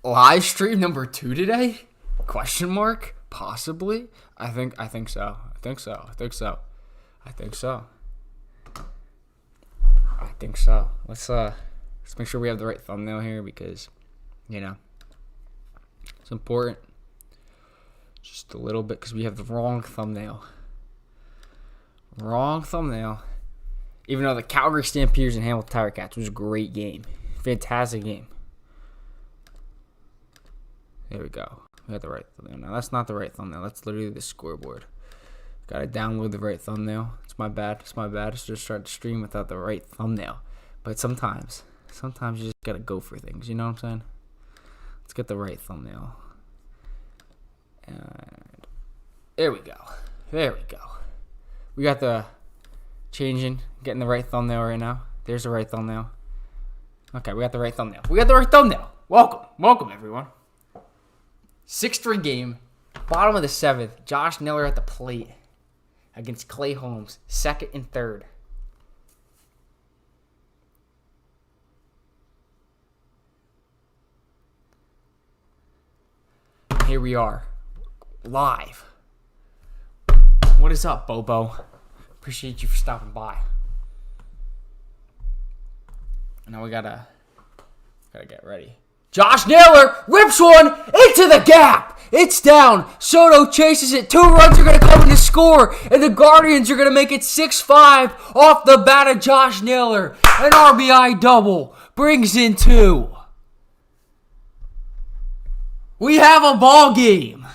live stream number 2 today? Question mark? Possibly. I think so. Let's make sure we have the right thumbnail here because, it's important. Just a little bit because we have the wrong thumbnail. Even though the Calgary Stampeders and Hamilton Tiger Cats was a great game. Fantastic game. There we go. We got the right thumbnail. Now, that's not the right thumbnail. That's literally the scoreboard. Got to download the right thumbnail. It's my bad. It's just start to stream without the right thumbnail. But sometimes you just got to go for things. You know what I'm saying? Let's get the right thumbnail. And there we go. We got the getting the right thumbnail right now. There's the right thumbnail. Okay, we got the right thumbnail. Welcome everyone. 6-3 game, bottom of the 7th. Josh Naylor at the plate against Clay Holmes, 2nd and 3rd. Here we are, live. What is up, Bobo? Appreciate you for stopping by. Now we gotta get ready. Josh Naylor rips one into the gap. It's down. Soto chases it. 2 runs are going to come in to score. And the Guardians are going to make it 6-5 off the bat of Josh Naylor. An RBI double. Brings in 2. We have a ball game.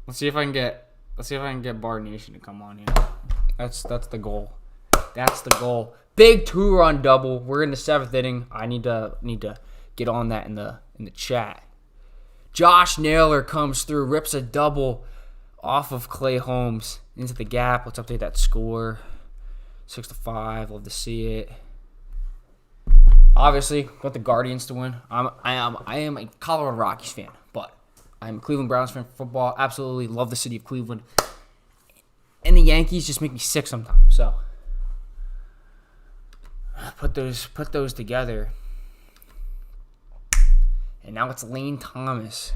Let's see if I can get Bar Nation to come on here. That's the goal. Big 2-run double. We're in the 7th inning. I need to get on that in the chat. Josh Naylor comes through, rips a double off of Clay Holmes into the gap. Let's update that score. 6-5. Love to see it. Obviously, want the Guardians to win. I am a Colorado Rockies fan, but I'm a Cleveland Browns fan for football. Absolutely love the city of Cleveland. And the Yankees just make me sick sometimes. So put those together. And now it's Lane Thomas.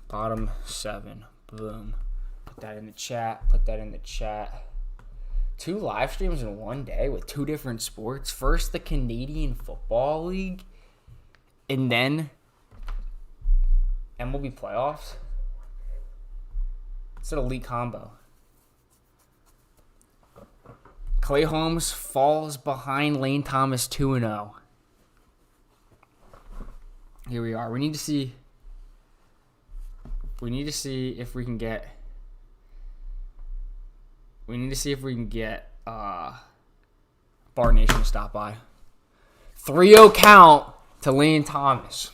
Bottom 7. Boom. Put that in the chat. 2 live streams in one day with 2 different sports. First, the Canadian Football League, and then MLB playoffs. It's an elite combo. Clay Holmes falls behind Lane Thomas 2-0. Here we are. We need to see if we can get. Bar Nation to stop by. 3-0 count to Lane Thomas.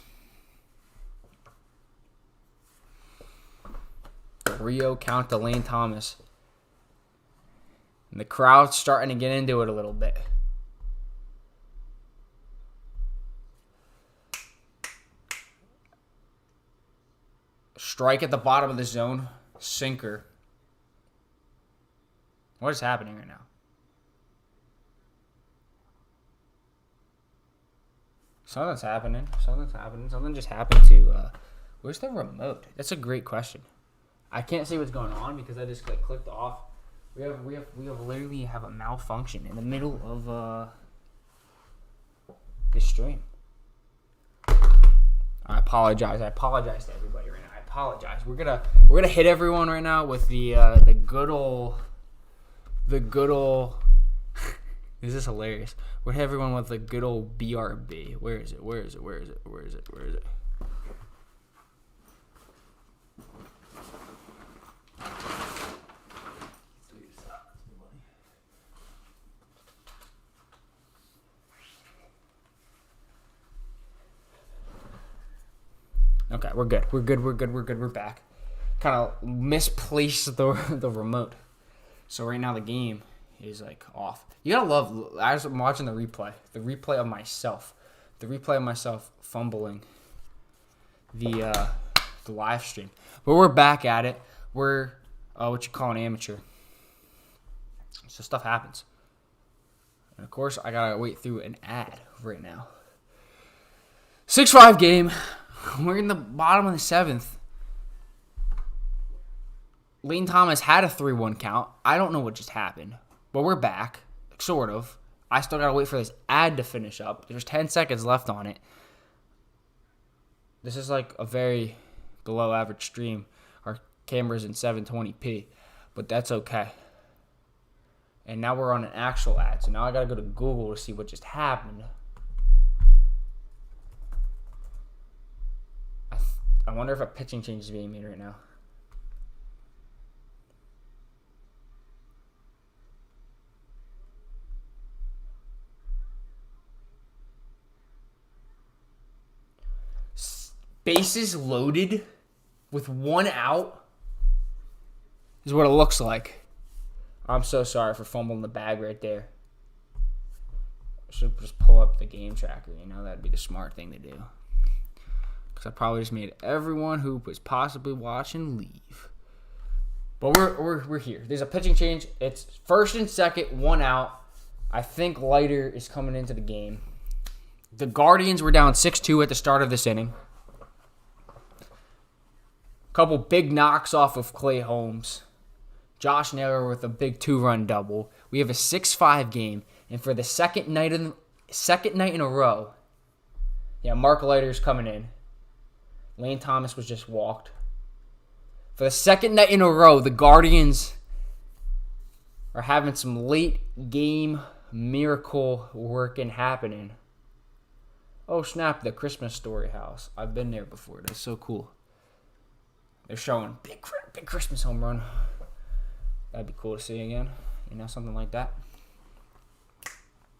3-0 count to Lane Thomas. And the crowd's starting to get into it a little bit. Strike at the bottom of the zone. Sinker. What is happening right now? Something's happening. Something just happened to... where's the remote? That's a great question. I can't see what's going on because I just clicked off. We literally have a malfunction in the middle of this stream. I apologize to everybody right now. I apologize. We're gonna hit everyone right now with the good old. This is hilarious. We're hitting everyone with the good old BRB. Where is it? Okay, we're good. We're back. Kind of misplaced the remote. So right now the game is off. You gotta love. I'm watching the replay of myself fumbling the the live stream. But we're back at it. We're what you call an amateur. So stuff happens. And of course, I gotta wait through an ad right now. 6-5 game. We're in the bottom of the 7th. Lane Thomas had a 3-1 count. I don't know what just happened. But we're back. Sort of. I still gotta wait for this ad to finish up. There's 10 seconds left on it. This is like a very below average stream. Our camera's in 720p. But that's okay. And now we're on an actual ad. So now I gotta go to Google to see what just happened. I wonder if a pitching change is being made right now. Bases loaded with 1 out is what it looks like. I'm so sorry for fumbling the bag right there. I should just pull up the game tracker, that'd be the smart thing to do. Because I probably just made everyone who was possibly watching leave. But we're here. There's a pitching change. It's first and second, 1 out. I think Leiter is coming into the game. The Guardians were down 6-2 at the start of this inning. Couple big knocks off of Clay Holmes. Josh Naylor with a big 2-run double. We have a 6-5 game, and for the second night in a row, Mark Leiter's coming in. Lane Thomas was just walked. For the second night in a row, the Guardians are having some late game miracle working happening. Oh snap! The Christmas Story house. I've been there before. That's so cool. They're showing big Christmas home run. That'd be cool to see again. Something like that.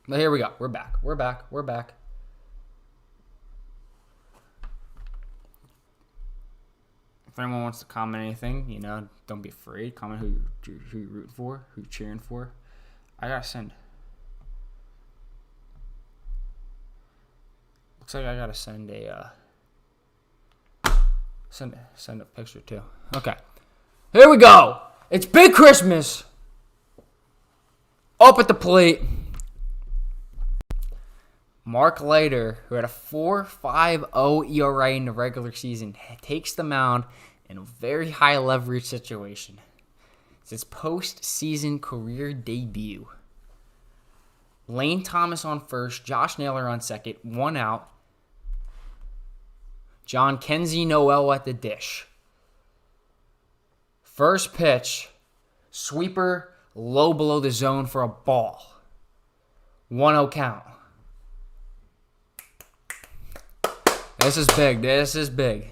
But here we go. We're back. If anyone wants to comment anything, don't be afraid. Comment who you're rooting for, who you're cheering for. I gotta send. Looks like I gotta send a send a picture too. Okay, here we go. It's Big Christmas. Up at the plate, Mark Leiter, who had a 4.50 ERA in the regular season, takes the mound in a very high leverage situation. It's his postseason career debut. Lane Thomas on first, Josh Naylor on second, 1 out. John Kenzie Noel at the dish. First pitch, sweeper, low below the zone for a ball. 1-0 count. This is big.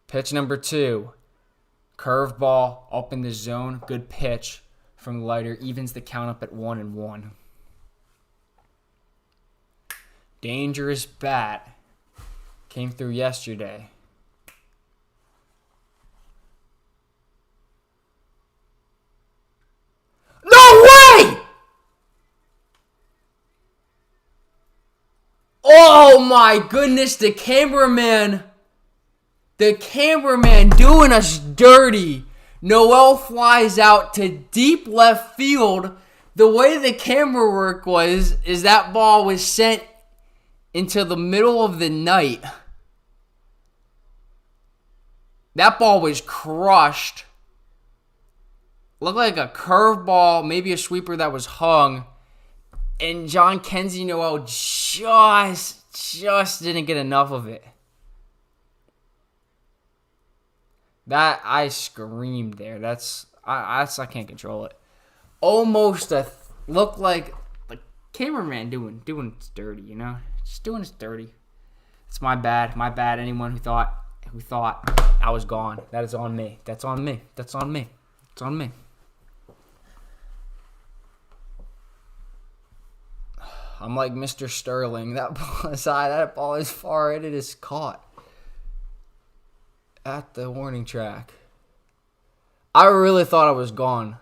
Pitch number 2. Curveball up in the zone. Good pitch from Leiter. Evens the count up at 1-1. Dangerous bat. Came through yesterday. No way! Oh my goodness, the cameraman doing us dirty. Noel flies out to deep left field. The way the camera work is that ball was sent into the middle of the night. That ball was crushed. Looked like a curveball, maybe a sweeper that was hung. And John Kenzie Noel just didn't get enough of it. That, I screamed there. I can't control it. Almost looked like the cameraman doing his dirty, Just doing his dirty. It's my bad. My bad. Anyone who thought I was gone. That is on me. That's on me. It's on me. I'm like Mr. Sterling. That ball is far in. It is caught at the warning track. I really thought I was gone.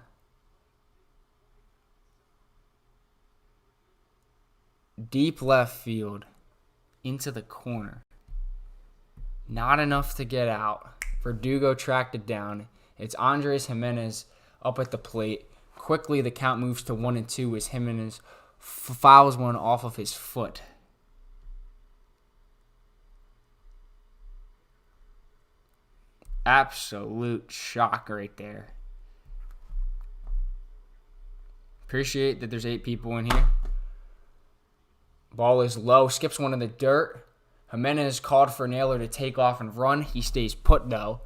Deep left field. Into the corner. Not enough to get out. Verdugo tracked it down. It's Andres Jimenez up at the plate. Quickly, the count moves to 1-2 as Jimenez fouls one off of his foot. Absolute shock right there. Appreciate that there's 8 people in here. Ball is low. Skips one in the dirt. Jimenez called for Naylor to take off and run. He stays put, though.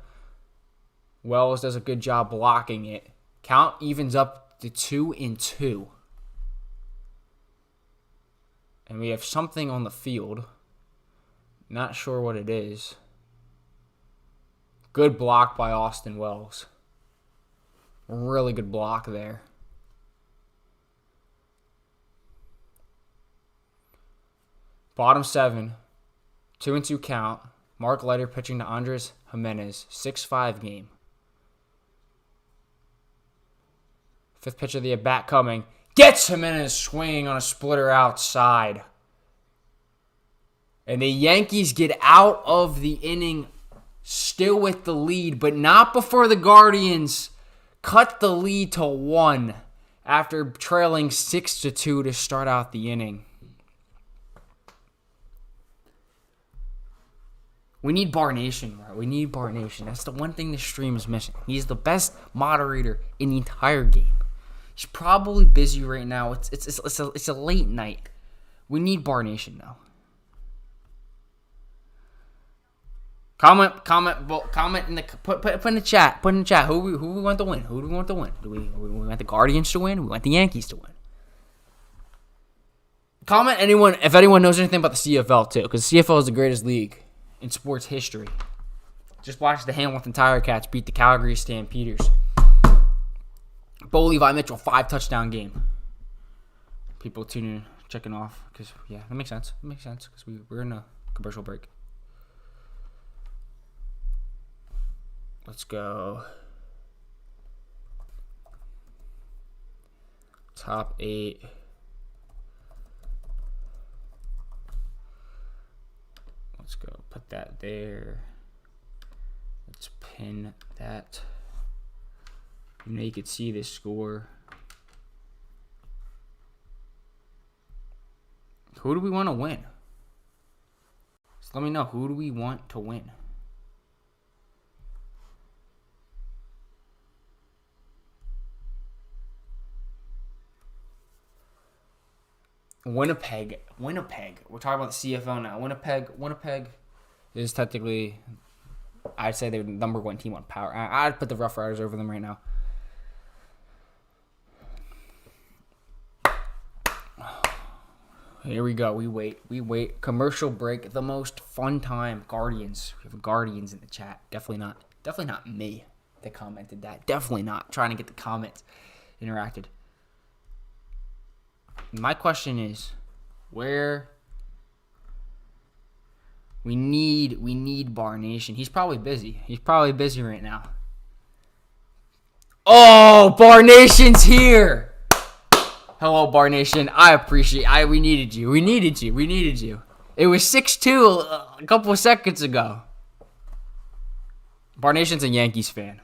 Wells does a good job blocking it. Count evens up to 2-2. And we have something on the field. Not sure what it is. Good block by Austin Wells. Really good block there. Bottom 7. 2-2 count. Mark Leiter pitching to Andres Jimenez. 6-5 game. 5th pitch of the at-bat coming. Gets Jimenez swinging on a splitter outside. And the Yankees get out of the inning still with the lead, but not before the Guardians cut the lead to 1 after trailing 6-2 to start out the inning. We need Bar Nation, bro. We need Bar Nation. That's the one thing this stream is missing. He's the best moderator in the entire game. He's probably busy right now. It's a late night. We need Bar Nation now. Comment in the put in the chat. Put in the chat. Who we want to win? Who do we want to win? Do we want the Guardians to win? We want the Yankees to win. Comment if anyone knows anything about the CFL too, because the CFL is the greatest league in sports history. Just watch the Hamilton Tiger Cats beat the Calgary Stampeders. Bo Levi Mitchell 5-touchdown game. People tuning in, checking off, because yeah, that makes sense. It makes sense because we're in a commercial break. Let's go. Top 8. Let's go. Put that there. Let's pin that. You could see the score. Who do we want to win? Just let me know. Who do we want to win? Winnipeg. We're talking about the CFL now. Winnipeg is technically, I'd say they're the number 1 team on power. I'd put the Rough Riders over them right now. Here we go. We wait. Commercial break. The most fun time. Guardians. We have Guardians in the chat. Definitely not me that commented that. Definitely not. Trying to get the comments interacted. My question is, where we need Bar Nation. He's probably busy. He's probably busy right now. Oh, Bar Nation's here. Hello, Bar Nation. I appreciate. We needed you. We needed you. It was 6-2 a couple of seconds ago. Bar Nation's a Yankees fan.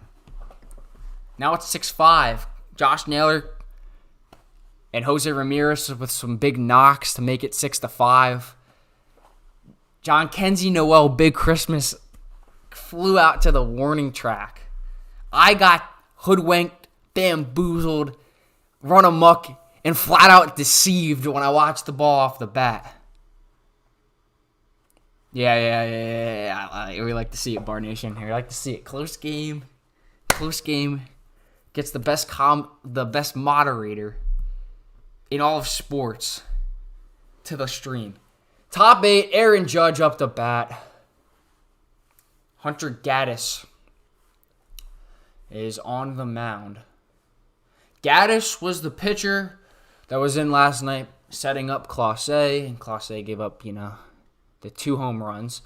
Now it's 6-5. Josh Naylor and Jose Ramirez with some big knocks to make it 6-5. John Kenzie Noel, Big Christmas, flew out to the warning track. I got hoodwinked, bamboozled, run amok, and flat out deceived when I watched the ball off the bat. Yeah. We like to see it, Bar Nation. We like to see it. Close game. Gets the best moderator in all of sports to the stream. Top 8, Aaron Judge up the bat. Hunter Gaddis is on the mound. Gaddis was the pitcher that was in last night setting up Clase, and Clase gave up, the 2 home runs.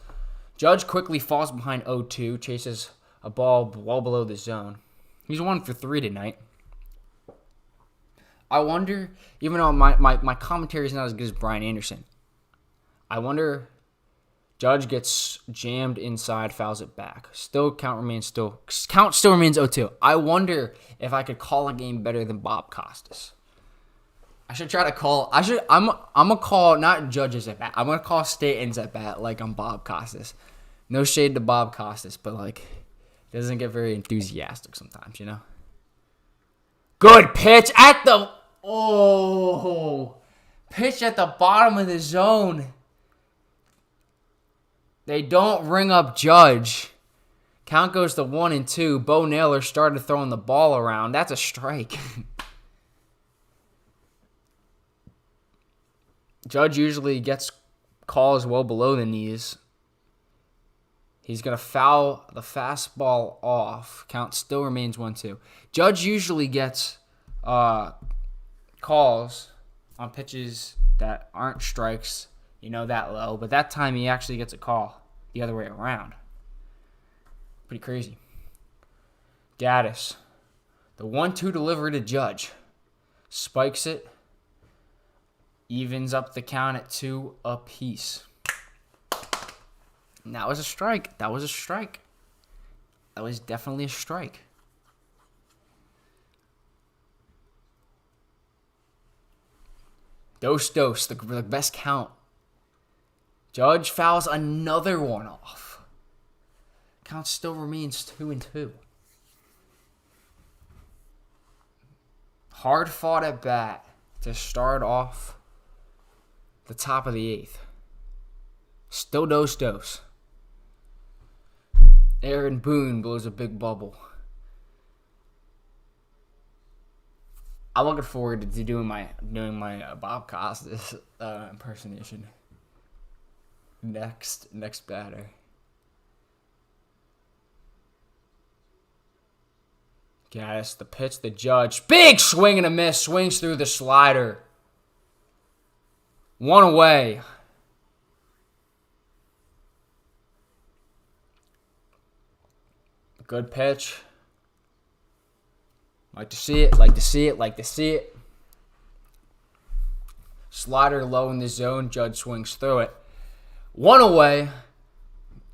Judge quickly falls behind 0-2, chases a ball well below the zone. He's 1 for 3 tonight. I wonder, even though my commentary is not as good as Brian Anderson, I wonder Judge gets jammed inside, fouls it back. Count still remains 0-2. I wonder if I could call a game better than Bob Costas. I should try to call. I'm gonna call not Judge's at bat. I'm gonna call Stanton's at bat like I'm Bob Costas. No shade to Bob Costas, but like, doesn't get very enthusiastic sometimes, you know. Good pitch at the pitch at the bottom of the zone. They don't ring up Judge. Count goes to 1-2. Bo Naylor started throwing the ball around. That's a strike. Judge usually gets calls well below the knees. He's going to foul the fastball off. Count still remains 1-2. Judge usually gets calls on pitches that aren't strikes, that low. But that time he actually gets a call the other way around. Pretty crazy. Gaddis. The 1-2 delivery to Judge. Spikes it. Evens up the count at 2 apiece. And that was a strike. That was definitely a strike. Dose, the best count. Judge fouls another one off. Count still remains 2-2. Hard fought at bat to start off the top of the 8th. Still dose. Aaron Boone blows a big bubble. I'm looking forward to doing my Bob Costas impersonation. Next batter. Gaddis, the pitch, the Judge. Big swing and a miss. Swings through the slider. 1 away. Good pitch. Like to see it. Slider low in the zone. Judge swings through it. 1 away.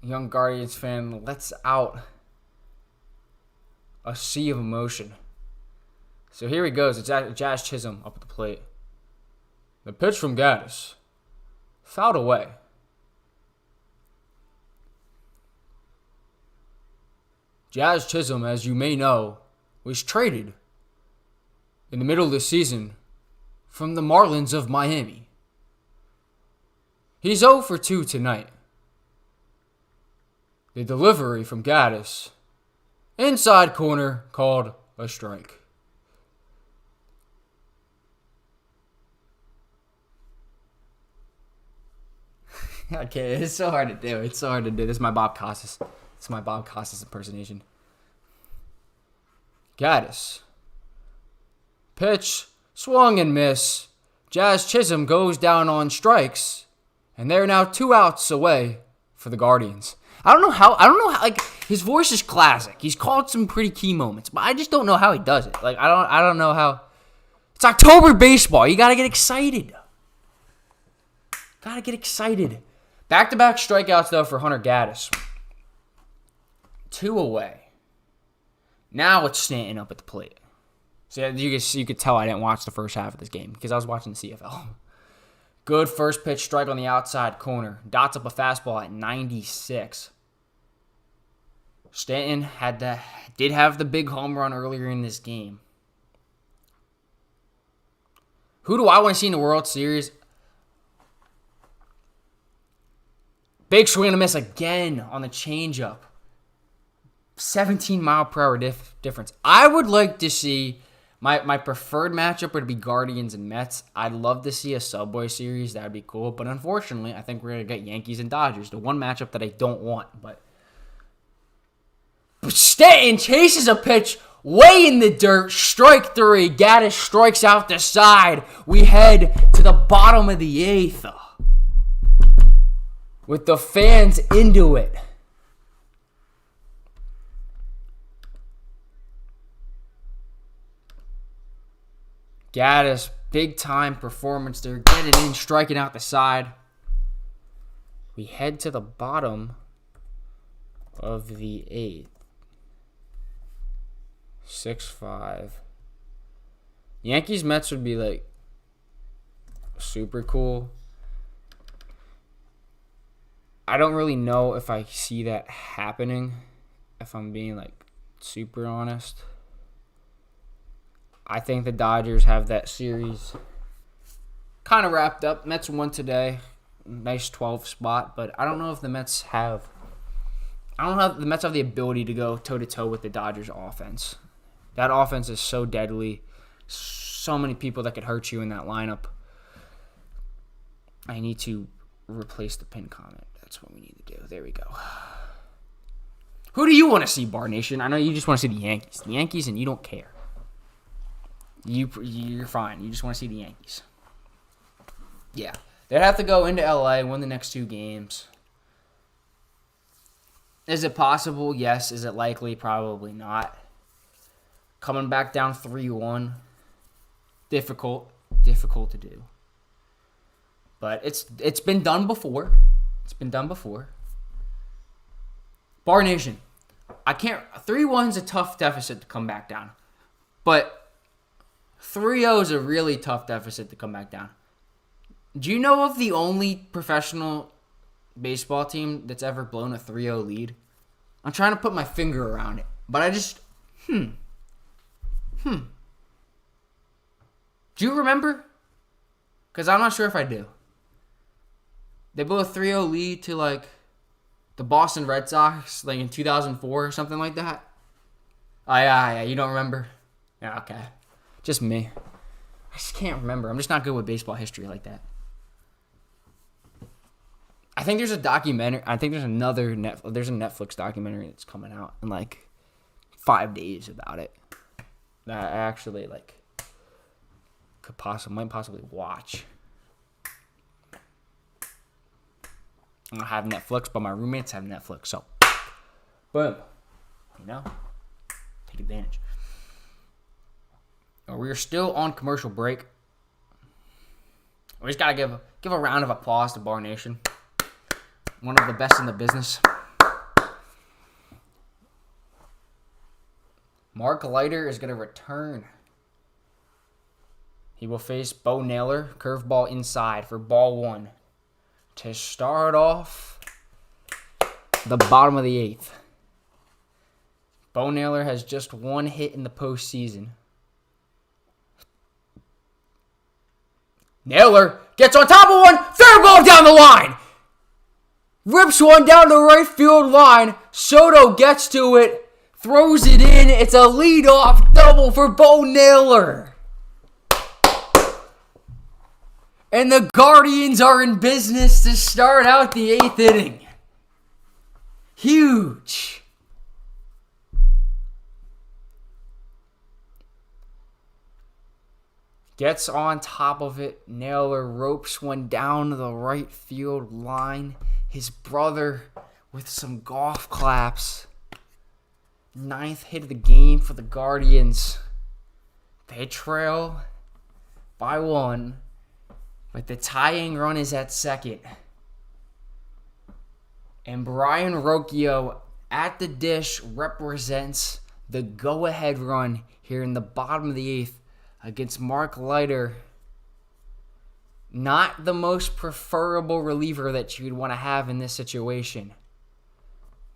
Young Guardians fan lets out a sea of emotion. So here he goes. It's Jazz Chisholm up at the plate. The pitch from Gaddis. Fouled away. Jazz Chisholm, as you may know, was traded in the middle of the season from the Marlins of Miami. He's 0 for 2 tonight. The delivery from Gaddis. Inside corner, called a strike. Okay, it's so hard to do. This is my Bob Costas. It's my Bob Costas impersonation. Gaddis. Pitch, swung and miss. Jazz Chisholm goes down on strikes, and they're now 2 outs away for the Guardians. I don't know how, like, his voice is classic. He's called some pretty key moments, but I just don't know how he does it. Like, I don't know how. It's October baseball. You gotta get excited. Back-to-back strikeouts, though, for Hunter Gaddis. 2 away. Now it's Stanton up at the plate. So you could tell I didn't watch the first half of this game because I was watching the CFL. Good first pitch strike on the outside corner. Dots up a fastball at 96. Stanton did have the big home run earlier in this game. Who do I want to see in the World Series? Big swing and a miss again on the changeup. 17-mile-per-hour difference. I would like to see my preferred matchup would be Guardians and Mets. I'd love to see a Subway Series. That would be cool. But unfortunately, I think we're going to get Yankees and Dodgers. The one matchup that I don't want. But Stanton chases a pitch way in the dirt. Strike 3. Gaddis strikes out the side. We head to the bottom of the 8th. With the fans into it. Gaddis, big time performance there. Getting in, striking out the side. We head to the bottom of the 8th. 6-5. Yankees Mets would be like super cool. I don't really know if I see that happening, if I'm being like super honest. I think the Dodgers have that series kind of wrapped up. Mets won today. Nice 12 spot, but I don't know if the Mets have the ability to go toe-to-toe with the Dodgers offense. That offense is so deadly. So many people that could hurt you in that lineup. I need to replace the pin comment. That's what we need to do. There we go. Who do you want to see, Bar Nation? I know you just want to see the Yankees. The Yankees, and you don't care. You're fine. You just want to see the Yankees. Yeah. They'd have to go into LA, win the next 2 games. Is it possible? Yes. Is it likely? Probably not. Coming back down 3-1. Difficult to do. But it's been done before. It's been done before. Bar Nation, 3-1 is a tough deficit to come back down. But 3-0 is a really tough deficit to come back down. Do you know of the only professional baseball team that's ever blown a 3-0 lead? I'm trying to put my finger around it, but I just Do you remember? Because I'm not sure if I do. They blew a 3-0 lead to like the Boston Red Sox like in 2004 or something like that. Oh, yeah, you don't remember? Yeah, okay. Just me. I just can't remember. I'm just not good with baseball history like that. I think there's a documentary. I think there's a Netflix documentary that's coming out in like 5 days about it. That I actually like might possibly watch. I don't have Netflix, but my roommates have Netflix, so boom. Take advantage. We're still on commercial break. We just gotta give a round of applause to Bar Nation. One of the best in the business. Mark Leiter is gonna return. He will face Bo Naylor, curveball inside for ball 1 to start off the bottom of the 8th. Bo Naylor has just 1 hit in the postseason. Naylor gets on top of one, third ball down the line. Rips one down the right field line. Soto gets to it, throws it in. It's a leadoff double for Bo Naylor. And the Guardians are in business to start out the 8th inning. Huge. Gets on top of it. Naylor ropes one down the right field line. His brother with some golf claps. 9th hit of the game for the Guardians. They trail by 1. But the tying run is at second. And Brian Rocchio at the dish represents the go-ahead run here in the bottom of the 8th against Mark Leiter. Not the most preferable reliever that you'd want to have in this situation.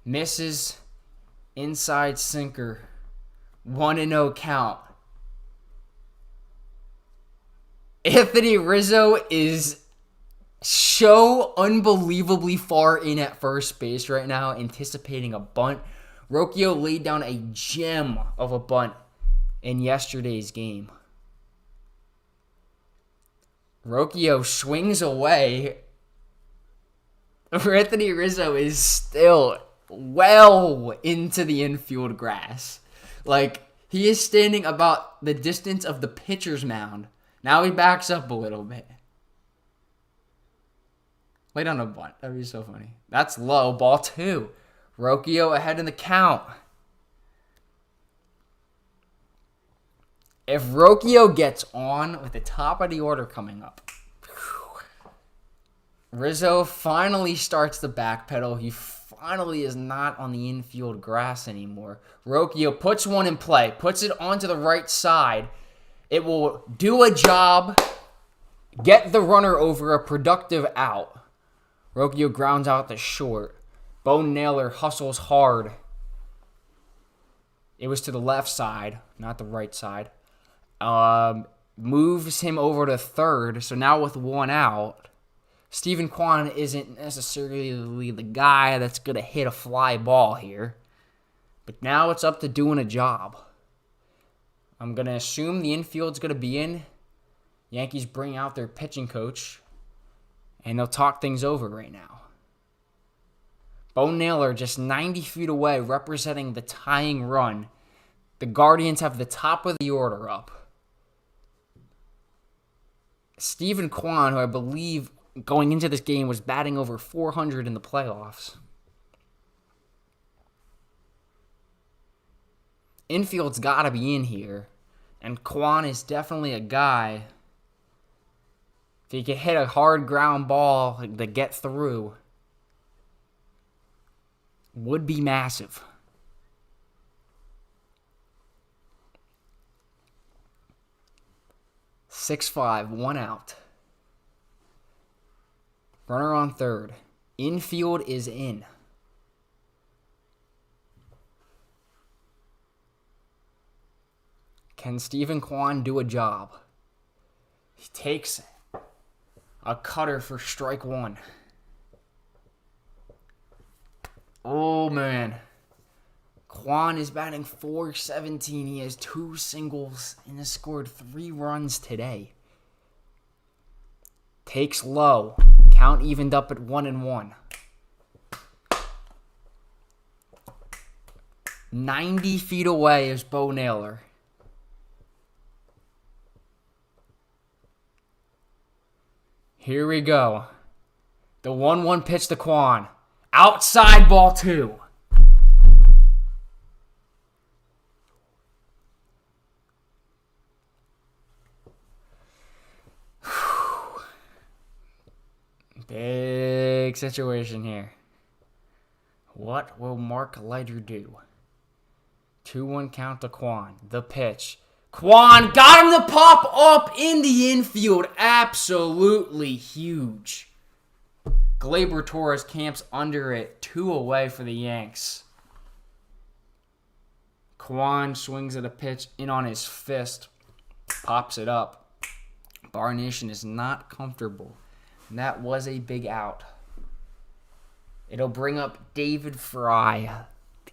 Misses inside sinker. 1-0 count. Anthony Rizzo is so unbelievably far in at first base right now, anticipating a bunt. Rocchio laid down a gem of a bunt in yesterday's game. Rocchio swings away. Anthony Rizzo is still well into the infield grass. Like, he is standing about the distance of the pitcher's mound. Now he backs up a little bit. Lay down a bunt. That'd be so funny. That's low. Ball 2. Rocchio ahead in the count. If Rocchio gets on with the top of the order coming up, Rizzo finally starts the backpedal. He finally is not on the infield grass anymore. Rocchio puts one in play, puts it onto the right side. It will do a job, get the runner over a productive out. Rocchio grounds out the short. Bo Naylor hustles hard. It was to the left side, not the right side. Moves him over to third. So now with one out, Steven Kwan isn't necessarily the guy that's going to hit a fly ball here. But now it's up to doing a job. I'm going to assume the infield's going to be in. Yankees bring out their pitching coach, and they'll talk things over right now. Bo Naylor just 90 feet away, representing the tying run. The Guardians have the top of the order up. Steven Kwan, who I believe going into this game was batting over 400 in the playoffs. Infield's got to be in here. And Kwan is definitely a guy. If he could hit a hard ground ball to get through, would be massive. 6-5, one out. Runner on third. Infield is in. Can Steven Kwan do a job? He takes a cutter for strike one. Oh, man. Kwan is batting .417. He has 2 singles and has scored 3 runs today. Takes low. Count evened up at 1-1. 90 feet away is Bo Naylor. Here we go. The 1-1 pitch to Kwan. Outside ball 2. Big situation here. What will Mark Leiter do? 2-1 count to Kwan. The pitch. Kwan got him to pop up in the infield. Absolutely huge. Gleyber Torres camps under it. 2 away for the Yanks. Kwan swings at a pitch in on his fist. Pops it up. Bar Nation is not comfortable. And that was a big out. It'll bring up David Fry,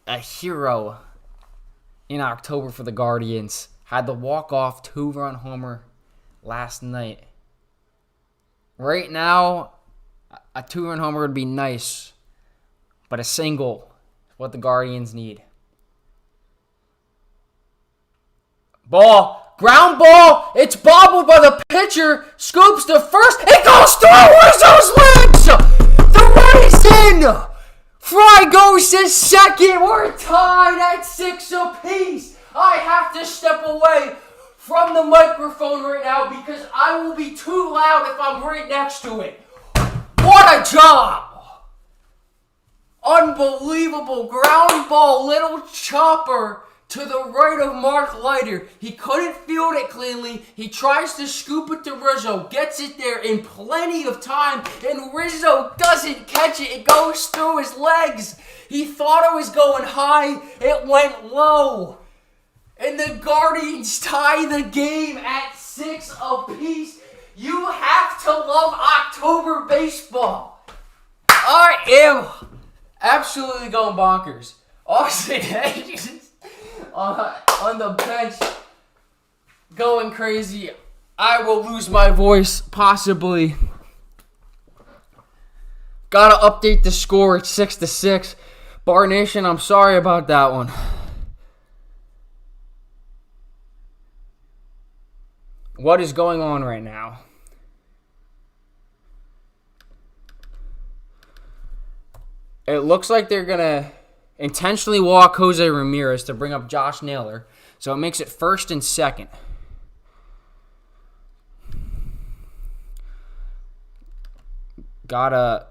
a hero in October for the Guardians. Had the walk-off 2-run homer last night. Right now, a 2-run homer would be nice, but a single is what the Guardians need. Ball. Ground ball. It's bobbled by the pitcher. Scoops to first. It goes through Rizzo's legs. The run is in. Fry goes to second. We're tied at 6 apiece. I have to step away from the microphone right now because I will be too loud if I'm right next to it. What a job. Unbelievable ground ball. Little chopper to the right of Mark Leiter. He couldn't field it cleanly. He tries to scoop it to Rizzo. Gets it there in plenty of time. And Rizzo doesn't catch it. It goes through his legs. He thought it was going high. It went low. And the Guardians tie the game at 6 apiece. You have to love October baseball. I am absolutely going bonkers. Austin Hedges on the bench going crazy. I will lose my voice, possibly. Gotta update the score. It's 6-6. Bar Nation, I'm sorry about that one. What is going on right now? It looks like they're going to intentionally walk Jose Ramirez to bring up Josh Naylor. So it makes it 1st and 2nd. gotta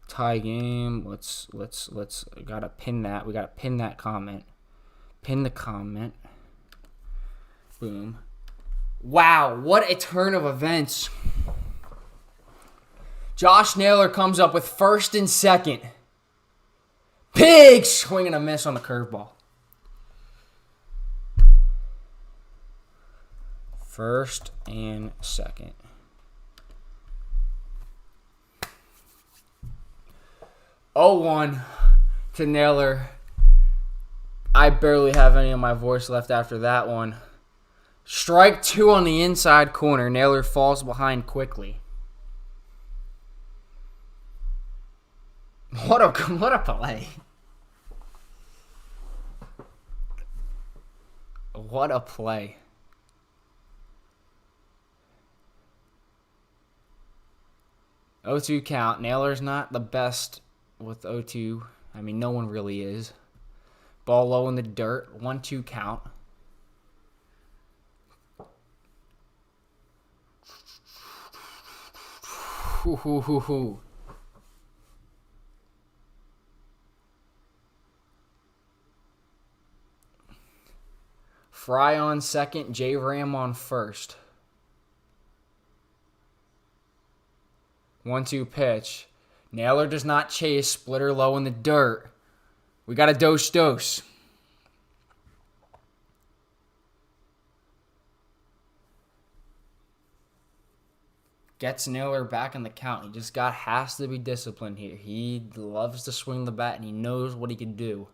tie game. Let's gotta pin that. We gotta pin that comment. Pin the comment. Boom. Wow, what a turn of events. Josh Naylor comes up with first and second. Big swing and a miss on the curveball. First and second. Oh, 1 to Naylor. I barely have any of my voice left after that one. Strike 2 on the inside corner. Naylor falls behind quickly. What a play. What a play. O2 count. Naylor's not the best with O2. I mean, no one really is. Ball low in the dirt. 1-2 count. Fry on second, J Ram on first. 1-2 pitch. Naylor does not chase. Splitter low in the dirt. We got a dose. Gets Naylor back in the count. He just has to be disciplined here. He loves to swing the bat, and he knows what he can do.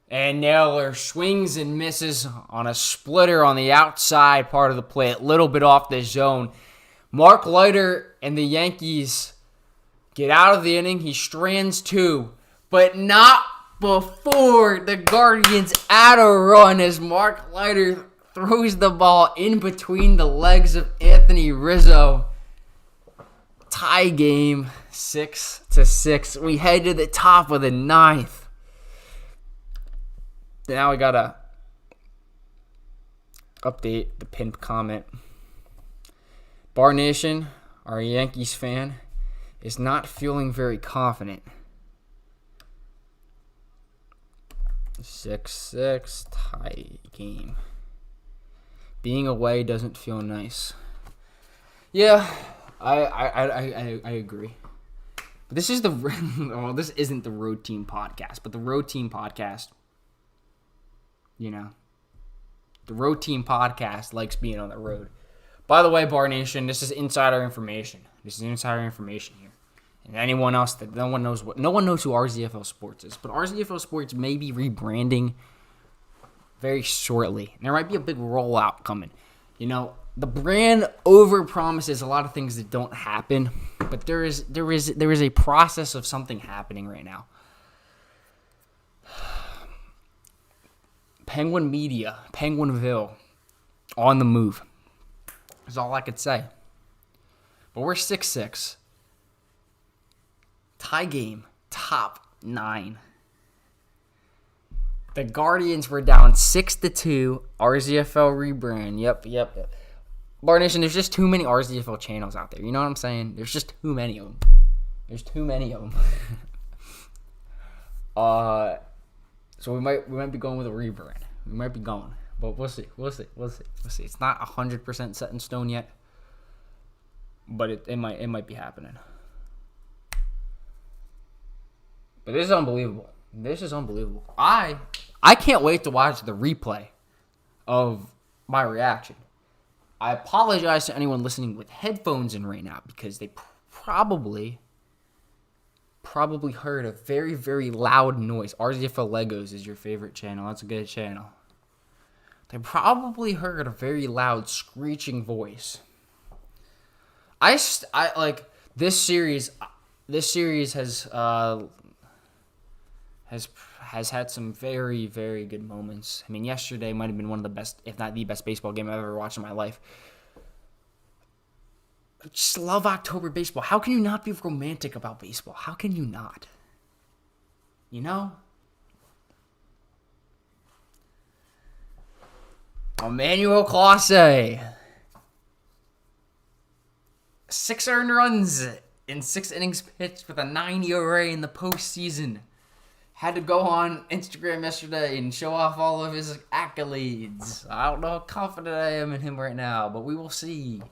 And Naylor swings and misses on a splitter on the outside part of the plate, a little bit off the zone. Mark Leiter and the Yankees get out of the inning. He strands 2, but not before the Guardians add a run as Mark Leiter throws the ball in between the legs of Anthony Rizzo. Tie game, 6-6. We head to the top of the 9th. Now we gotta update the pinned comment. Bar Nation, our Yankees fan, is not feeling very confident. 6-6 tie game. Being away doesn't feel nice. Yeah, I agree. But this is this isn't the Road Team podcast, but the Road Team podcast. The Road Team podcast likes being on the road. By the way, Bar Nation, this is insider information. Here. And anyone else that no one knows who RZFL Sports is. But RZFL Sports may be rebranding very shortly. And there might be a big rollout coming. The brand overpromises a lot of things that don't happen. But there is a process of something happening right now. Penguin Media, Penguinville, on the move. That's all I could say. But we're 6-6. Tie game, top 9. The Guardians were down 6-2. RZFL rebrand. Yep. Bar Nation, there's just too many RZFL channels out there. You know what I'm saying? There's just too many of them. So we might be going with a rebrand. But we'll see. It's not 100% set in stone yet, but it might be happening. But this is unbelievable. I can't wait to watch the replay of my reaction. I apologize to anyone listening with headphones in right now because they probably heard a very, very loud noise. RZFL Legos is your favorite channel. That's a good channel. They probably heard a very loud screeching voice. I like this series. This series has had some very, very good moments. I mean, yesterday might have been one of the best, if not the best, baseball game I've ever watched in my life. I just love October baseball. How can you not be romantic about baseball? How can you not? you know, Emmanuel Clase. 6 earned runs in 6 innings pitched with a 9 ERA in the postseason. Had to go on Instagram yesterday and show off all of his accolades. I don't know how confident I am in him right now, but we will see.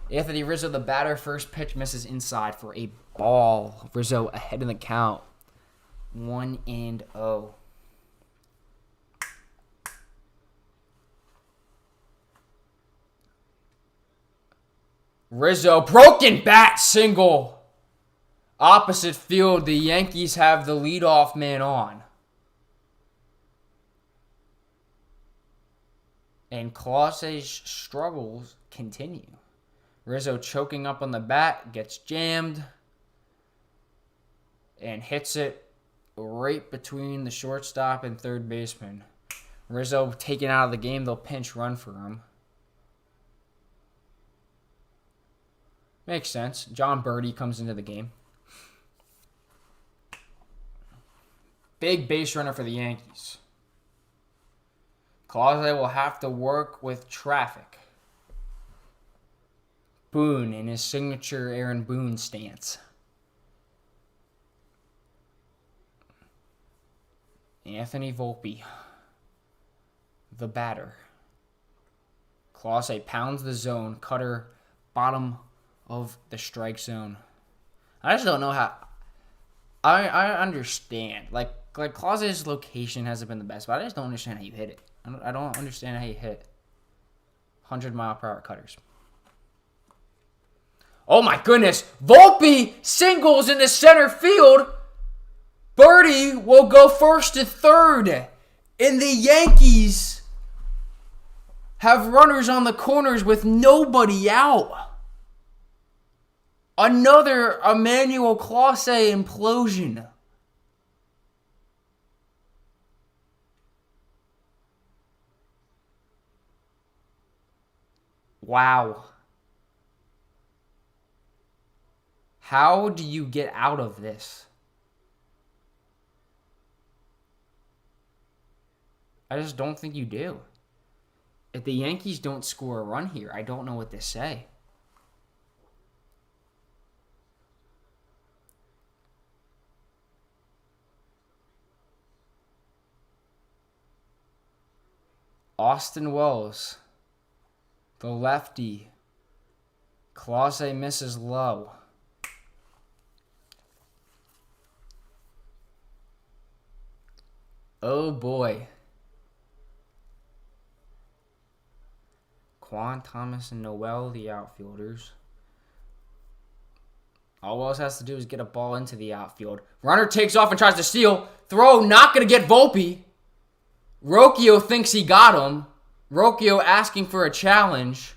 Anthony Rizzo, the batter, first pitch misses inside for a ball. Rizzo ahead in the count. 1-0. Rizzo, broken bat single. Opposite field, the Yankees have the leadoff man on. And Clase's struggles continue. Rizzo choking up on the bat, gets jammed, and hits it right between the shortstop and third baseman. Rizzo taken out of the game, they'll pinch run for him. Makes sense. John Birdie comes into the game. Big base runner for the Yankees. Clase will have to work with traffic. Boone in his signature Aaron Boone stance. Anthony Volpe, the batter. Clase pounds the zone, cutter, bottom of the strike zone. I just don't know how. I understand. Like Clase's location hasn't been the best, but I just don't understand how you hit it. I don't understand how you hit 100-mile-per-hour cutters. Oh my goodness. Volpe singles in the center field. Birdie will go first to third. And the Yankees have runners on the corners with nobody out. Another Emmanuel Clase implosion. Wow. How do you get out of this? I just don't think you do. If the Yankees don't score a run here, I don't know what to say. Austin Wells, the lefty. Clase misses low. Oh boy. Quan, Thomas, and Noel, the outfielders. All Wells has to do is get a ball into the outfield. Runner takes off and tries to steal. Throw, not going to get Volpe. Rocchio thinks he got him. Rocchio asking for a challenge.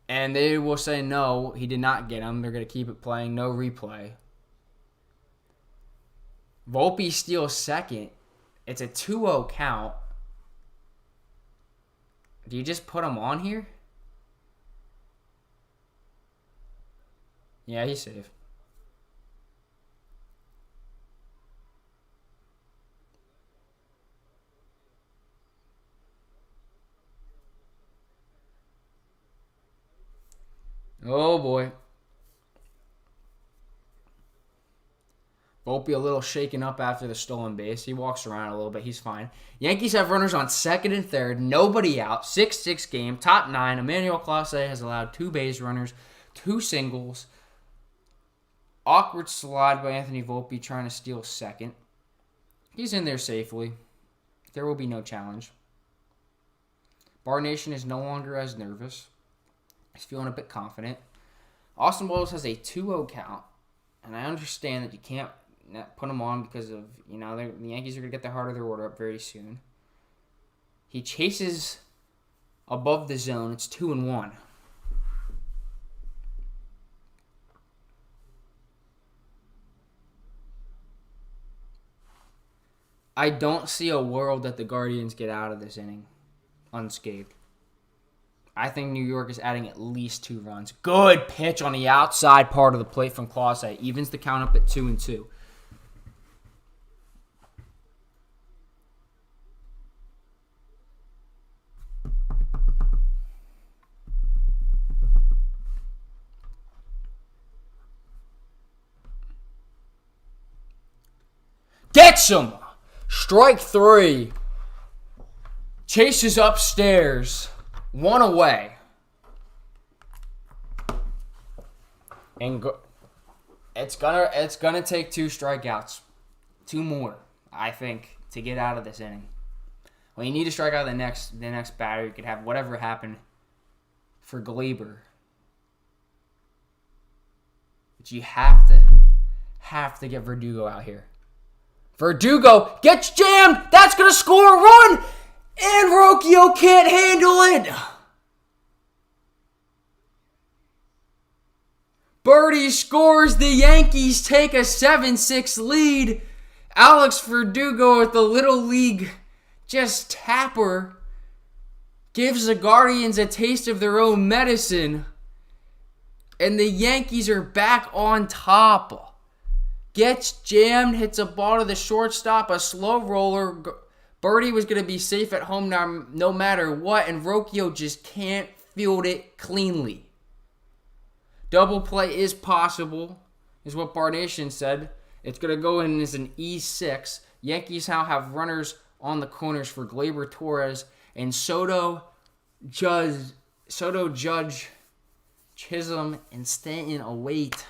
And they will say no, he did not get him. They're going to keep it playing, no replay. Volpe steals second. It's a 2-0 count. Do you just put him on here? Yeah, he's safe. Oh, boy. Volpe a little shaken up after the stolen base. He walks around a little bit. He's fine. Yankees have runners on second and third. Nobody out. 6-6 game. Top 9. Emmanuel Clase has allowed 2 base runners, 2 singles. Awkward slide by Anthony Volpe trying to steal second. He's in there safely. There will be no challenge. Bar Nation is no longer as nervous. He's feeling a bit confident. Austin Wells has a 2-0 count. And I understand that you can't put him on because of, the Yankees are going to get the heart of their order up very soon. He chases above the zone. It's 2-1. I don't see a world that the Guardians get out of this inning unscathed. I think New York is adding at least 2 runs. Good pitch on the outside part of the plate from Clase. Evens the count up at 2-2. Gets him! Strike 3. Chases upstairs. 1 away. And it's gonna take 2 strikeouts. 2 more, I think, to get out of this inning. Well, you need to strike out the next batter. You could have whatever happen for Glaber. But you have to get Verdugo out here. Verdugo gets jammed. That's going to score a run. And Rocchio can't handle it. Birdie scores. The Yankees take a 7-6 lead. Alex Verdugo at the Little League just tapper gives the Guardians a taste of their own medicine. And the Yankees are back on top. Gets jammed, hits a ball to the shortstop, a slow roller. Birdie was going to be safe at home now, no matter what, and Rocchio just can't field it cleanly. Double play is possible, is what Barnation said. It's going to go in as an E6. Yankees now have runners on the corners for Glaber Torres and Soto, Judge, Chisholm, and Stanton await.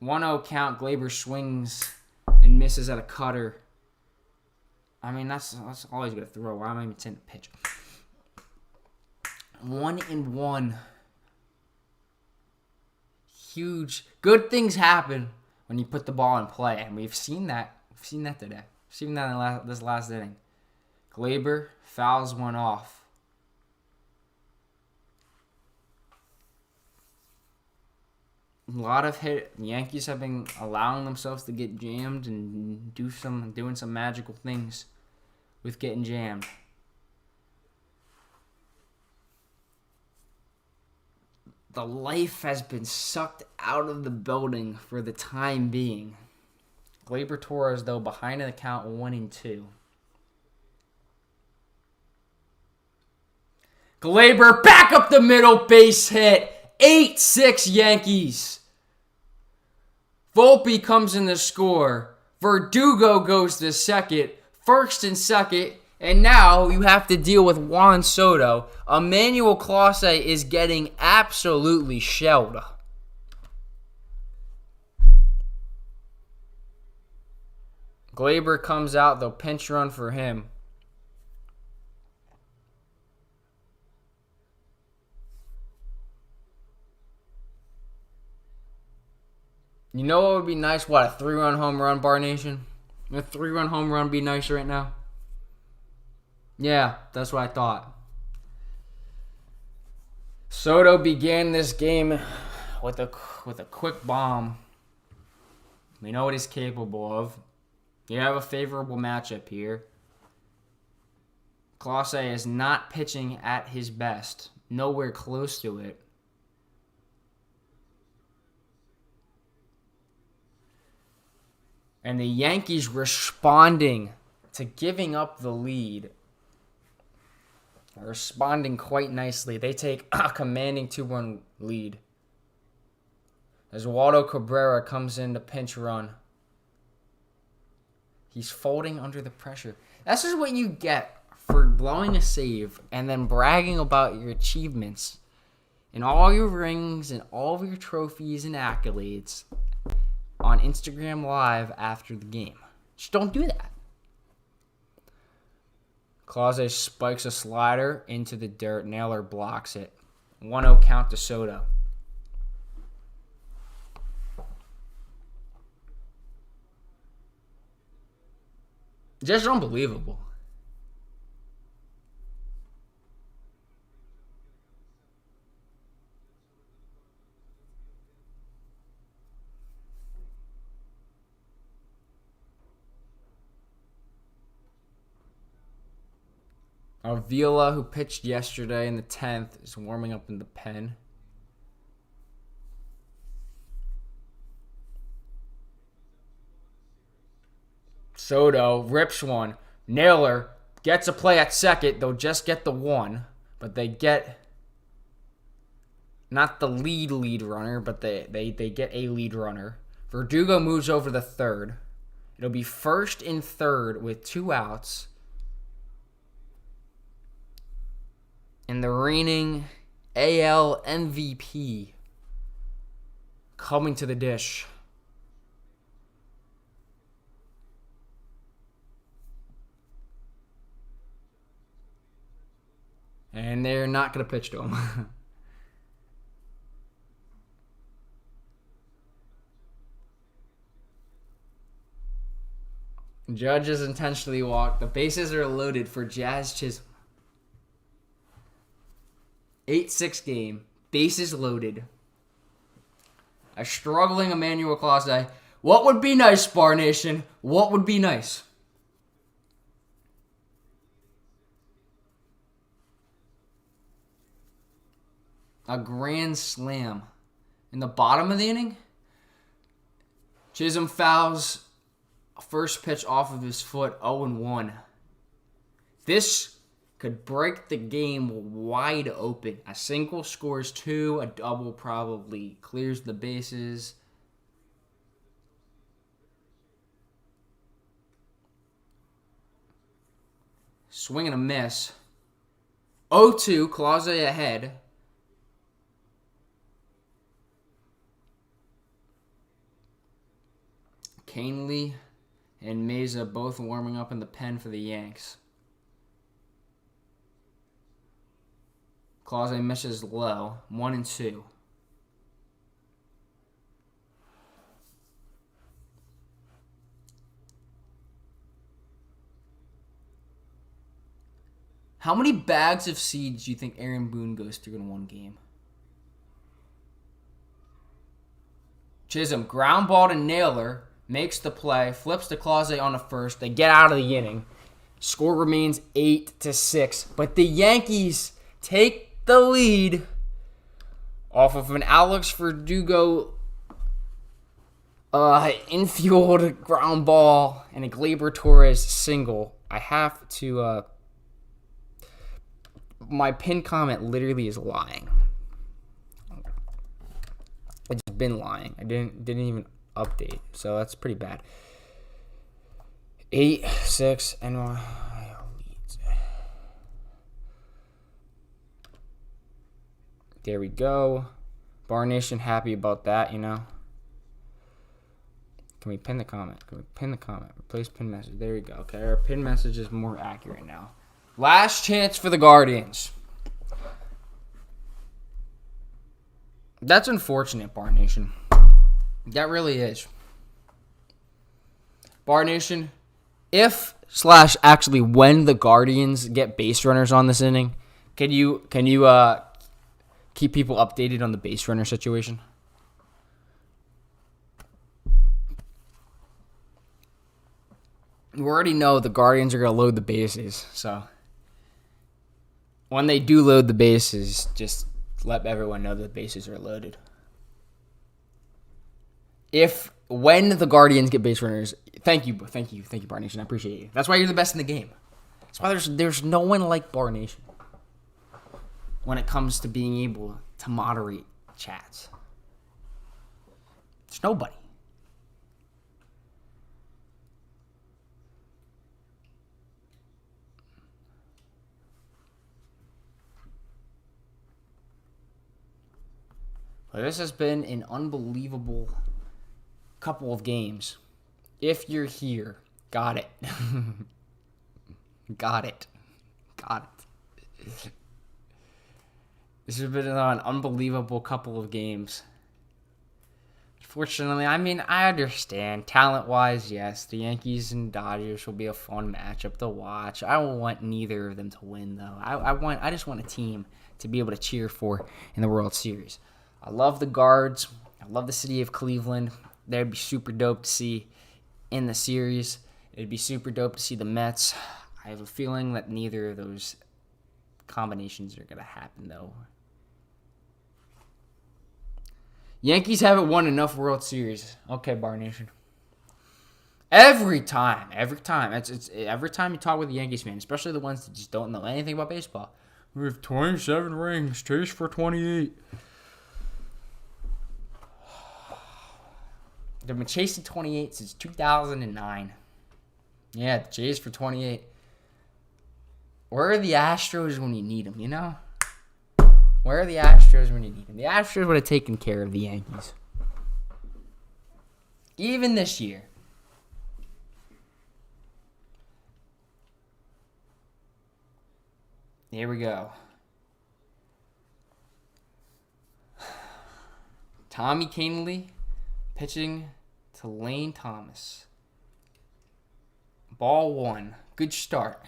1-0 count. Glaber swings and misses at a cutter. I mean, that's all he's going to throw. Why am I even saying a pitch? 1-1. Huge. Good things happen when you put the ball in play, and we've seen that. We've seen that today. We've seen that in this last inning. Glaber fouls one off. A lot of hit. Yankees have been allowing themselves to get jammed and doing some magical things with getting jammed. The life has been sucked out of the building for the time being. Glaber Torres, though, behind in the count 1-2. Glaber back up the middle, base hit. 8-6 Yankees. Volpe comes in to score. Verdugo goes to second. First and second. And now you have to deal with Juan Soto. Emmanuel Clase is getting absolutely shelled. Glaber comes out. They'll pinch run for him. You know what would be nice? What, a 3-run home run, Bar Nation? A 3-run home run be nice right now? Yeah, that's what I thought. Soto began this game with a quick bomb. We know what he's capable of. You have a favorable matchup here. Clase is not pitching at his best. Nowhere close to it. And the Yankees responding to giving up the lead. Responding quite nicely. They take a commanding 2-1 lead. As Waldo Cabrera comes in to pinch run. He's folding under the pressure. That's just what you get for blowing a save and then bragging about your achievements and all your rings and all of your trophies and accolades on Instagram Live after the game. Just don't do that. Clase spikes a slider into the dirt. Naylor blocks it. 1-0 count to Soto. Just unbelievable. Avila, who pitched yesterday in the 10th, is warming up in the pen. Soto rips one. Naylor gets a play at second. They'll just get the one, but they get not the lead runner, but they get a lead runner. Verdugo moves over the third. It'll be first and third with 2 outs. And the reigning AL MVP coming to the dish. And they're not going to pitch to him. Judge is intentionally walked. The bases are loaded for Jazz Chisholm. 8-6 game. Bases loaded. A struggling Emmanuel Clase. What would be nice, Bar Nation? What would be nice? A grand slam. In the bottom of the inning, Chisholm fouls first pitch off of his foot, 0-1. This could break the game wide open. A single scores 2, a double probably clears the bases. Swing and a miss. 0-2, Clase ahead. Canely and Mesa both warming up in the pen for the Yanks. Clase misses low, 1-2. How many bags of seeds do you think Aaron Boone goes through in one game? Chisholm, ground ball to Naylor. Makes the play, flips to Clase on the first. They get out of the inning. Score remains 8-6. But the Yankees take the lead off of an Alex Verdugo infield ground ball and a Gleyber Torres single. I have to... my pinned comment literally is lying. It's been lying. I didn't even update, so that's pretty bad. 8-6 NY leads. There we go. Bar Nation happy about that, you know. Can we pin the comment? Replace pin message. There we go. Okay, our pin message is more accurate now. Last chance for the Guardians. That's unfortunate, Bar Nation. That really is. Bar Nation, actually when the Guardians get base runners on this inning, can you keep people updated on the base runner situation? We already know the Guardians are going to load the bases, so when they do load the bases, just let everyone know the bases are loaded. When the Guardians get base runners, thank you, Bar Nation. I appreciate you. That's why you're the best in the game. That's why there's no one like Bar Nation when it comes to being able to moderate chats. There's nobody. But this has been an unbelievable couple of games. If you're here, got it. Got it. This has been an unbelievable couple of games. Fortunately, I mean, I understand. Talent-wise, yes, the Yankees and Dodgers will be a fun matchup to watch. I don't want neither of them to win, though. I just want a team to be able to cheer for in the World Series. I love the Guards. I love the city of Cleveland. That'd be super dope to see in the series. It'd be super dope to see the Mets. I have a feeling that neither of those combinations are going to happen, though. Yankees haven't won enough World Series. Okay, Bar Nation. Every time. It's every time you talk with a Yankees fan, especially the ones that just don't know anything about baseball. We have 27 rings. Chase for 28. They've been chasing 28 since 2009. Yeah, the Jays for 28. Where are the Astros when you need them, you know? Where are the Astros when you need them? The Astros would have taken care of the Yankees. Even this year. Here we go. Tommy Kahnle pitching to Lane Thomas. Ball 1. Good start.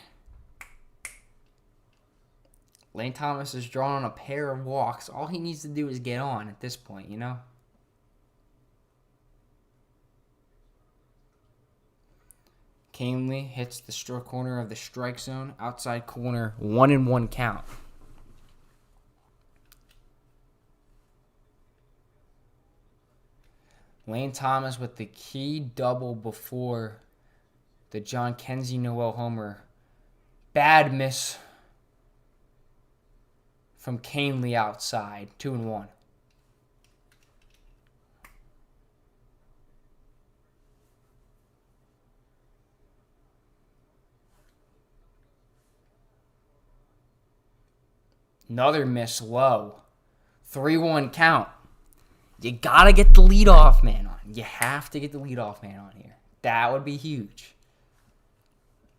Lane Thomas is drawn on a pair of walks. All he needs to do is get on at this point, you know? Kahnle hits the short corner of the strike zone. Outside corner, 1-1 count. Lane Thomas with the key double before the John Kenzie Noel homer. Bad miss from Kahnle outside. 2-1. Another miss low. 3-1 count. You got to get the leadoff man on. You have to get the leadoff man on here. That would be huge.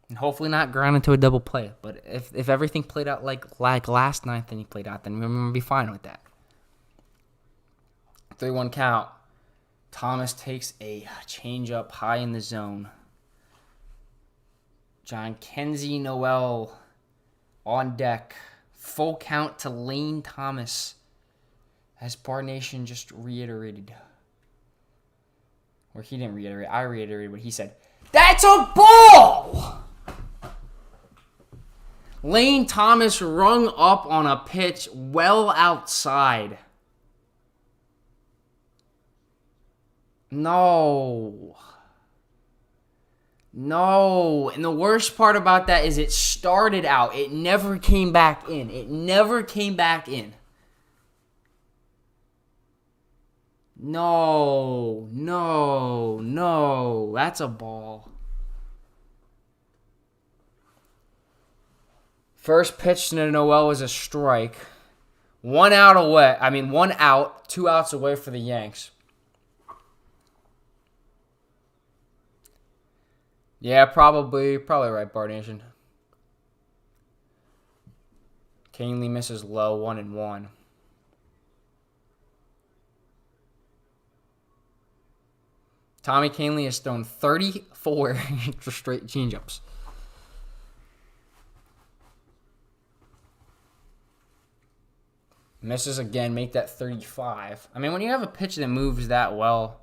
And hopefully not ground into a double play. But if everything played out like last night, then he played out, then we're going to be fine with that. 3-1 count. Thomas takes a changeup high in the zone. John Kenzie Noel on deck. Full count to Lane Thomas. As Bar Nation just reiterated. Or he didn't reiterate. I reiterated what he said. That's a ball! Lane Thomas rung up on a pitch well outside. No. And the worst part about that is it started out. It never came back in. No. That's a ball. First pitch to Noel was a strike. 1 out, 2 outs away for the Yanks. Yeah, probably right, Bar Nation. Kahnle misses low, 1-1. Tommy Kahnle has thrown 34 straight changeups. Misses again, make that 35. I mean, when you have a pitch that moves that well,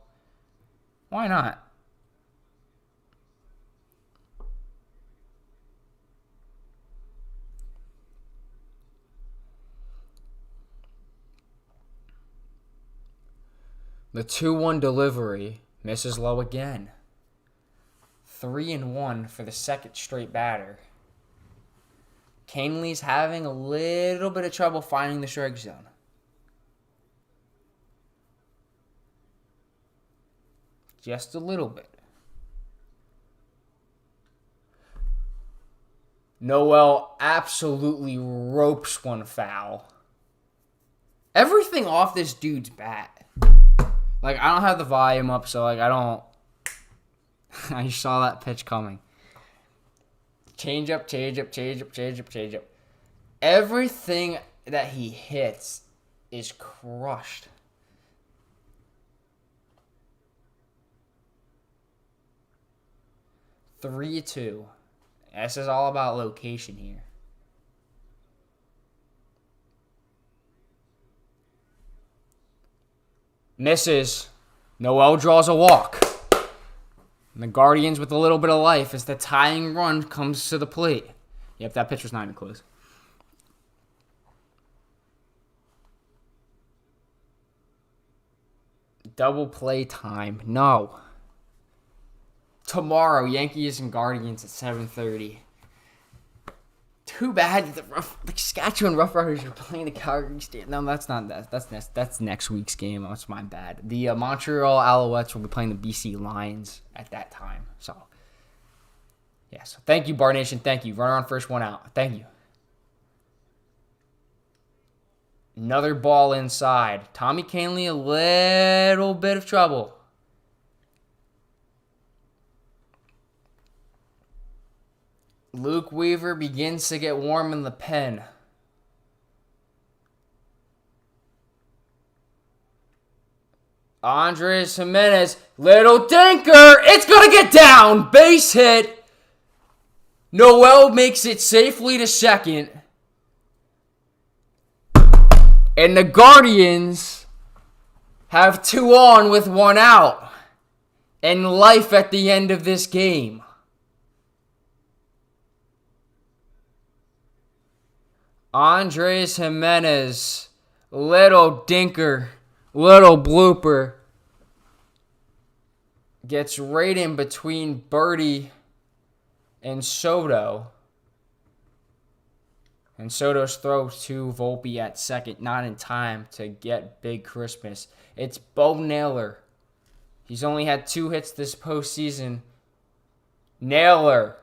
why not? The 2-1 delivery misses low again. 3-1 for the second straight batter. Kahnle's having a little bit of trouble finding the strike zone. Just a little bit. Noel absolutely ropes one foul. Everything off this dude's bat. Like, I don't have the volume up, so, like, I don't... I saw that pitch coming. Change up. Everything that he hits is crushed. Three, 2. This is all about location here. Misses. Noel draws a walk. And the Guardians with a little bit of life as the tying run comes to the plate. Yep, that pitch was not even close. Double play time. No. Tomorrow, Yankees and Guardians at 7:30. Too bad the Saskatchewan Roughriders are playing the Calgary State. No, that's not that. That's next week's game. That's my bad. The Montreal Alouettes will be playing the BC Lions at that time. So, yeah. So thank you, Bar Nation. Thank you. Runner on first, one out. Thank you. Another ball inside. Tommy Kahnle, a little bit of trouble. Luke Weaver begins to get warm in the pen. Andres Jimenez, little dinker. It's going to get down. Base hit. Noel makes it safely to second. And the Guardians have 2 on with 1 out. And life at the end of this game. Andres Jimenez, little dinker, little blooper, gets right in between Birdie and Soto. And Soto's throw to Volpe at second, not in time to get Big Christmas. It's Bo Naylor. He's only had 2 hits this postseason. Naylor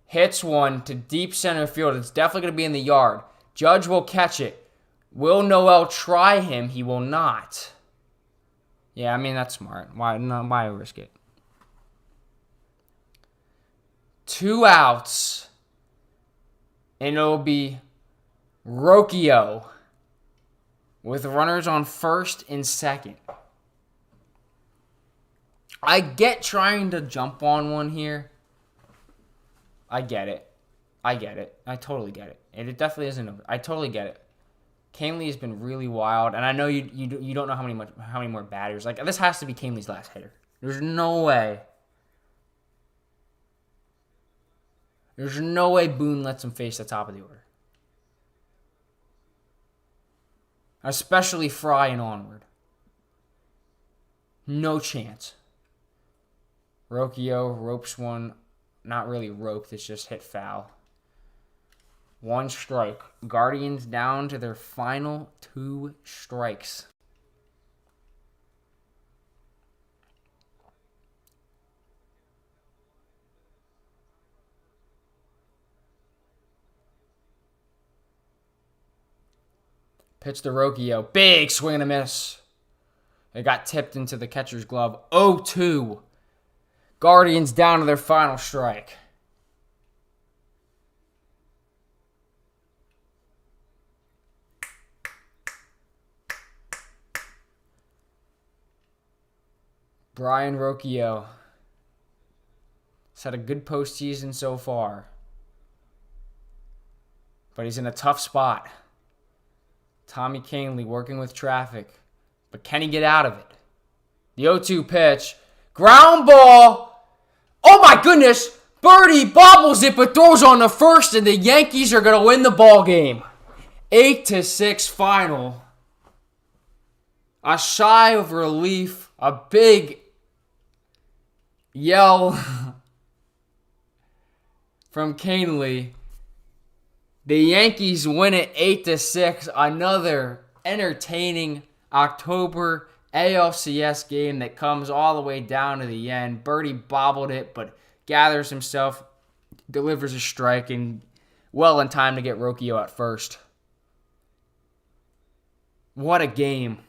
hits one to deep center field. It's definitely going to be in the yard. Judge will catch it. Will Noel try him? He will not. Yeah, I mean, that's smart. Why risk it? 2 outs. And it'll be Rocchio with runners on first and second. I get trying to jump on one here. I get it. I totally get it. And it definitely isn't over. I totally get it. Kahnle has been really wild, and I know you don't know how many more batters. Like, this has to be Kahnle's last hitter. There's no way. There's no way Boone lets him face the top of the order. Especially Fry and onward. No chance. Rocchio ropes one. Not really roped, it's just hit foul. 1 strike. Guardians down to their final 2 strikes. Pitch to Rocchio. Big swing and a miss. It got tipped into the catcher's glove. 0-2. Guardians down to their final strike. Brian Rocchio has had a good postseason so far. But he's in a tough spot. Tommy Kahnle working with traffic. But can he get out of it? The 0-2 pitch. Ground ball. Oh my goodness. Birdie bobbles it but throws on the first, and the Yankees are going to win the ball game. 8-6 final. A sigh of relief. A big yell from Kahnle. The Yankees win it 8-6. Another entertaining October ALCS game that comes all the way down to the end. Birdie bobbled it, but gathers himself, delivers a strike, and well in time to get Rocchio at first. What a game.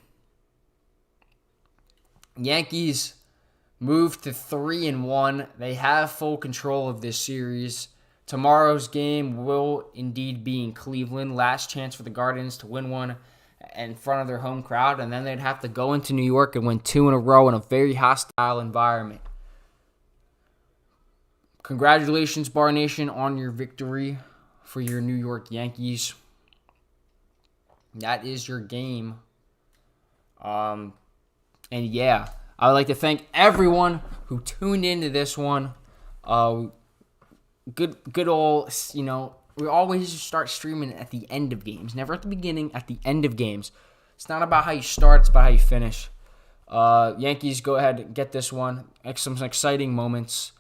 Yankees move to 3-1. They have full control of this series. Tomorrow's game will indeed be in Cleveland. Last chance for the Guardians to win one in front of their home crowd, and then they'd have to go into New York and win 2 in a row in a very hostile environment. Congratulations, Bar Nation, on your victory for your New York Yankees. That is your game. And yeah, I would like to thank everyone who tuned into this one. Good old, we always start streaming at the end of games. Never at the beginning, at the end of games. It's not about how you start, it's about how you finish. Yankees, go ahead and get this one. Some exciting moments.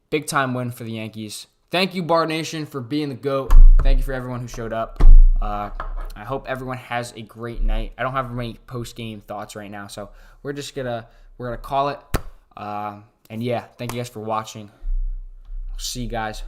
Big time win for the Yankees. Thank you, Bar Nation, for being the GOAT. Thank you for everyone who showed up. I hope everyone has a great night. I don't have any post-game thoughts right now, so we're gonna call it. And yeah, thank you guys for watching. See you guys.